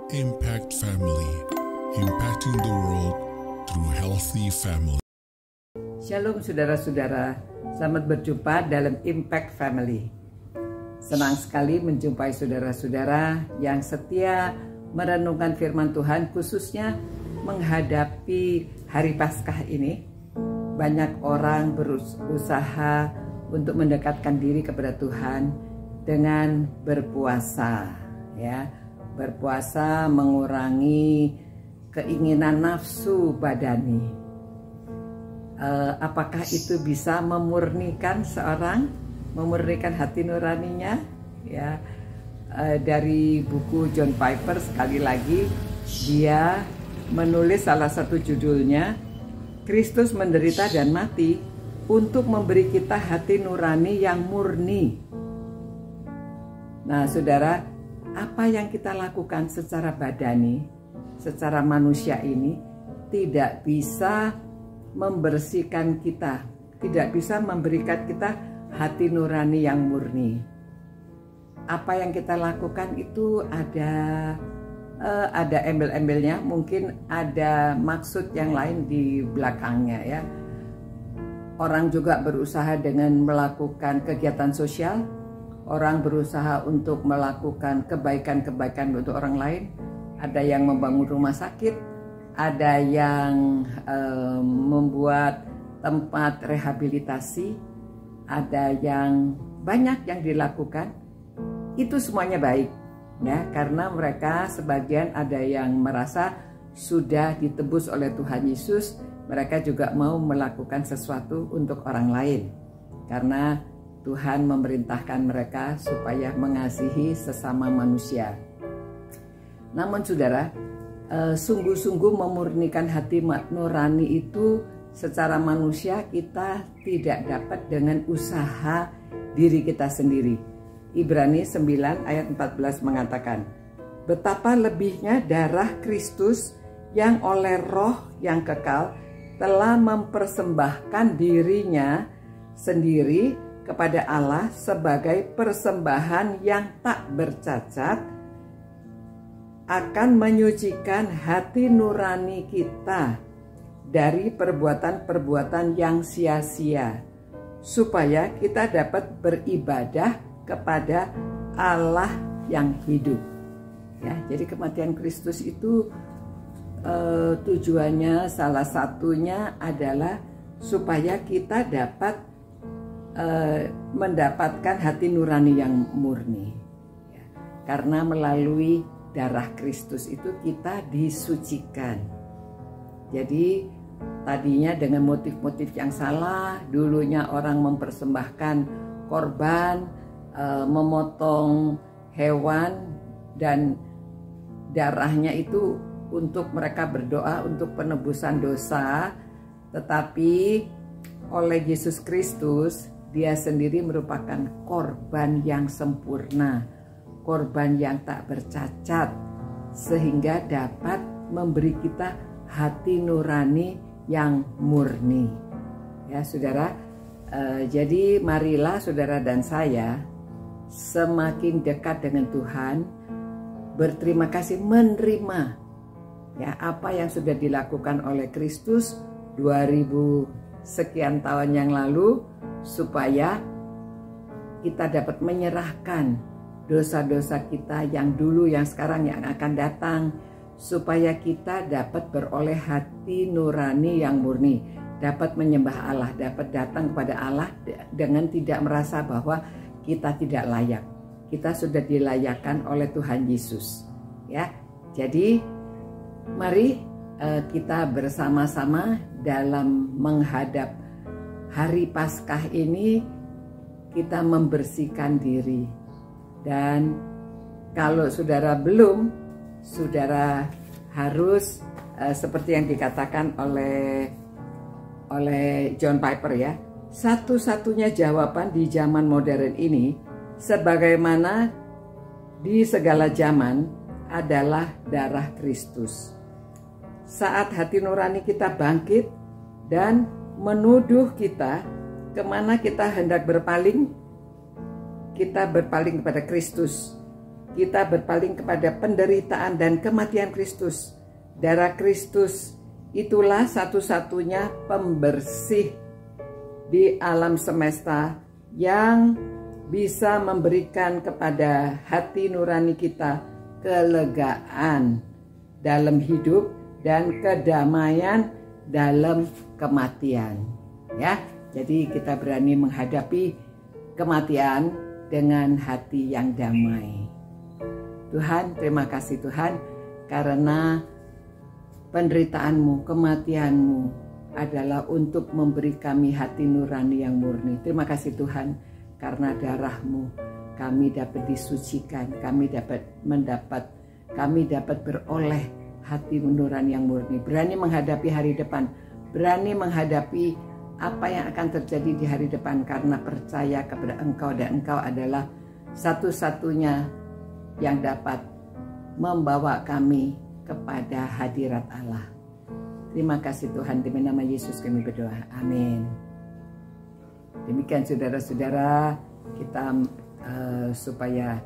Impact Family, impacting the world through healthy family. Shalom saudara-saudara, selamat berjumpa dalam Impact Family. Senang sekali menjumpai saudara-saudara yang setia merenungkan firman Tuhan, khususnya menghadapi hari Paskah ini. Banyak orang berusaha untuk mendekatkan diri kepada Tuhan dengan berpuasa, ya. Berpuasa mengurangi keinginan nafsu badani. Apakah itu bisa memurnikan seorang, memurnikan hati nuraninya? Ya, dari buku John Piper, sekali lagi dia menulis salah satu judulnya, Kristus menderita dan mati untuk memberi kita hati nurani yang murni. Nah, saudara, apa yang kita lakukan secara badani, secara manusia ini tidak bisa membersihkan kita, tidak bisa memberikan kita hati nurani yang murni. Apa yang kita lakukan itu ada embel-embelnya, mungkin ada maksud yang lain di belakangnya, ya. Orang juga berusaha dengan melakukan kegiatan sosial. Orang berusaha untuk melakukan kebaikan-kebaikan untuk orang lain. Ada yang membangun rumah sakit, ada yang membuat tempat rehabilitasi, ada yang banyak yang dilakukan. Itu semuanya baik, ya, karena mereka sebagian ada yang merasa sudah ditebus oleh Tuhan Yesus. Mereka juga mau melakukan sesuatu untuk orang lain, karena Tuhan memerintahkan mereka supaya mengasihi sesama manusia. Namun saudara, sungguh-sungguh memurnikan hati nurani itu secara manusia kita tidak dapat dengan usaha diri kita sendiri. Ibrani 9 ayat 14 mengatakan, betapa lebihnya darah Kristus yang oleh Roh yang kekal telah mempersembahkan dirinya sendiri kepada Allah sebagai persembahan yang tak bercacat, akan menyucikan hati nurani kita dari perbuatan-perbuatan yang sia-sia, supaya kita dapat beribadah kepada Allah yang hidup. Ya, jadi kematian Kristus itu tujuannya salah satunya adalah supaya kita dapat mendapatkan hati nurani yang murni, ya. Karena melalui darah Kristus itu kita disucikan. Jadi tadinya dengan motif-motif yang salah, dulunya orang mempersembahkan korban, memotong hewan dan darahnya itu untuk mereka berdoa untuk penebusan dosa. Tetapi oleh Yesus Kristus, Dia sendiri merupakan korban yang sempurna, korban yang tak bercacat, sehingga dapat memberi kita hati nurani yang murni. Ya saudara, jadi marilah saudara dan saya semakin dekat dengan Tuhan, berterima kasih, menerima, ya, apa yang sudah dilakukan oleh Kristus 2000 sekian tahun yang lalu, supaya kita dapat menyerahkan dosa-dosa kita yang dulu, yang sekarang, yang akan datang, supaya kita dapat beroleh hati nurani yang murni, dapat menyembah Allah, dapat datang kepada Allah dengan tidak merasa bahwa kita tidak layak. Kita sudah dilayakkan oleh Tuhan Yesus, ya. Jadi mari kita bersama-sama dalam menghadap hari Paskah ini, kita membersihkan diri. Dan kalau saudara belum, saudara harus seperti yang dikatakan oleh John Piper, ya, satu-satunya jawaban di zaman modern ini, sebagaimana di segala zaman, adalah darah Kristus. Saat hati nurani kita bangkit dan menuduh kita kemana kita hendak berpaling, kita berpaling kepada Kristus. kita berpaling kepada penderitaan dan kematian Kristus. Darah Kristus itulah satu-satunya pembersih di alam semesta yang bisa memberikan kepada hati nurani kita kelegaan dalam hidup dan kedamaian dalam kematian. Ya, jadi kita berani menghadapi kematian dengan hati yang damai. Tuhan, terima kasih Tuhan, karena penderitaanmu, kematianmu adalah untuk memberi kami hati nurani yang murni. Terima kasih Tuhan, karena darahmu kami dapat disucikan, kami dapat beroleh hati nurani yang murni. Berani menghadapi hari depan, berani menghadapi apa yang akan terjadi di hari depan, karena percaya kepada Engkau dan Engkau adalah satu-satunya yang dapat membawa kami kepada hadirat Allah. Terima kasih Tuhan, demi nama Yesus kami berdoa. Amin. Demikian saudara-saudara, kita supaya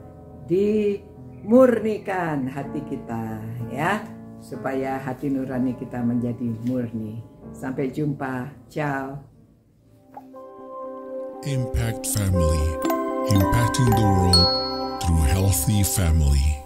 dimurnikan hati kita, ya, supaya hati nurani kita menjadi murni. Sampai jumpa. Ciao. Impact Family, impacting the world through healthy family.